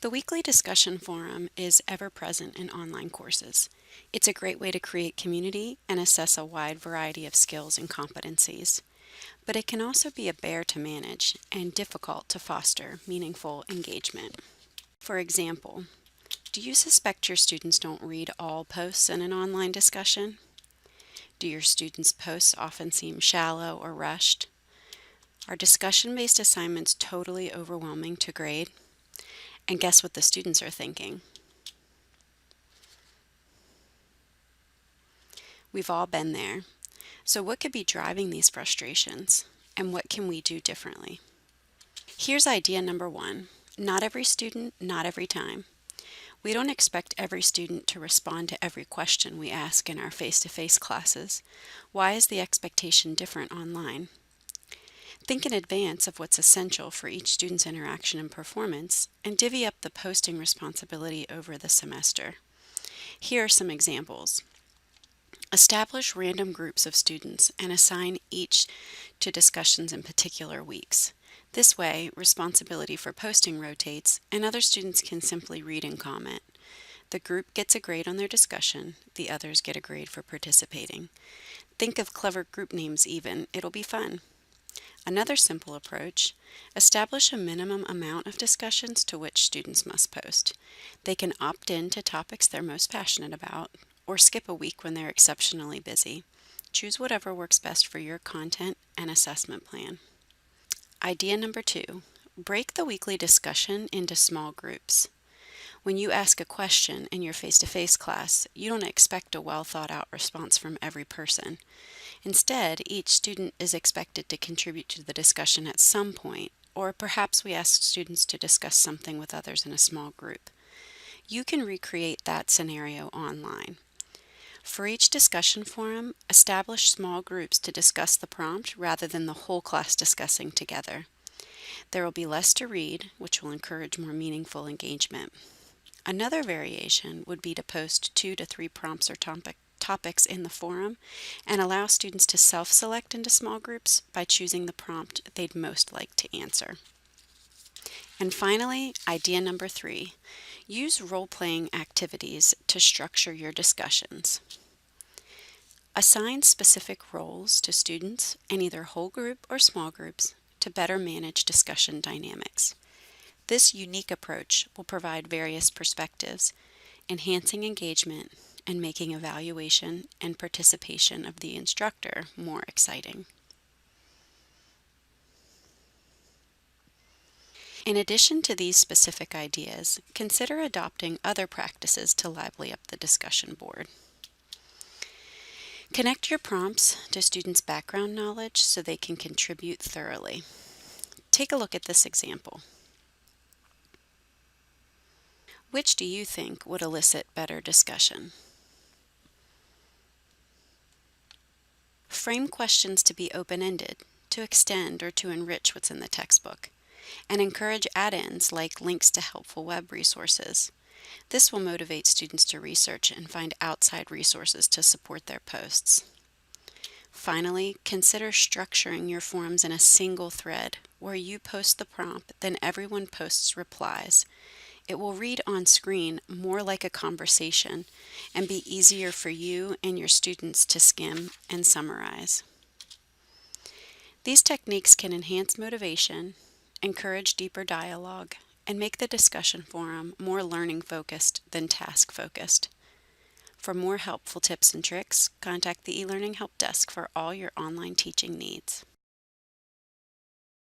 The weekly discussion forum is ever present in online courses. It's a great way to create community and assess a wide variety of skills and competencies. But it can also be a bear to manage and difficult to foster meaningful engagement. For example, do you suspect your students don't read all posts in an online discussion? Do your students' posts often seem shallow or rushed? Are discussion-based assignments totally overwhelming to grade? And guess what the students are thinking? We've all been there. So what could be driving these frustrations? And what can we do differently? Here's idea number 1. Not every student, not every time. We don't expect every student to respond to every question we ask in our face-to-face classes. Why is the expectation different online? Think in advance of what's essential for each student's interaction and performance, and divvy up the posting responsibility over the semester. Here are some examples. Establish random groups of students and assign each to discussions in particular weeks. This way, responsibility for posting rotates, and other students can simply read and comment. The group gets a grade on their discussion, the others get a grade for participating. Think of clever group names even, it'll be fun. Another simple approach, establish a minimum amount of discussions to which students must post. They can opt in to topics they're most passionate about, or skip a week when they're exceptionally busy. Choose whatever works best for your content and assessment plan. Idea number 2, break the weekly discussion into small groups. When you ask a question in your face-to-face class, you don't expect a well-thought-out response from every person. Instead, each student is expected to contribute to the discussion at some point, or perhaps we ask students to discuss something with others in a small group. You can recreate that scenario online. For each discussion forum, establish small groups to discuss the prompt rather than the whole class discussing together. There will be less to read, which will encourage more meaningful engagement. Another variation would be to post 2 to 3 prompts or topics in the forum and allow students to self-select into small groups by choosing the prompt they'd most like to answer. And finally, idea number 3, use role-playing activities to structure your discussions. Assign specific roles to students in either whole group or small groups to better manage discussion dynamics. This unique approach will provide various perspectives, enhancing engagement and making evaluation and participation of the instructor more exciting. In addition to these specific ideas, consider adopting other practices to lively up the discussion board. Connect your prompts to students' background knowledge so they can contribute thoroughly. Take a look at this example. Which do you think would elicit better discussion? Frame questions to be open-ended, to extend or to enrich what's in the textbook, and encourage add-ins like links to helpful web resources. This will motivate students to research and find outside resources to support their posts. Finally, consider structuring your forums in a single thread where you post the prompt, then everyone posts replies. It will read on screen more like a conversation and be easier for you and your students to skim and summarize. These techniques can enhance motivation, encourage deeper dialogue, and make the discussion forum more learning-focused than task-focused. For more helpful tips and tricks, contact the eLearning Help Desk for all your online teaching needs.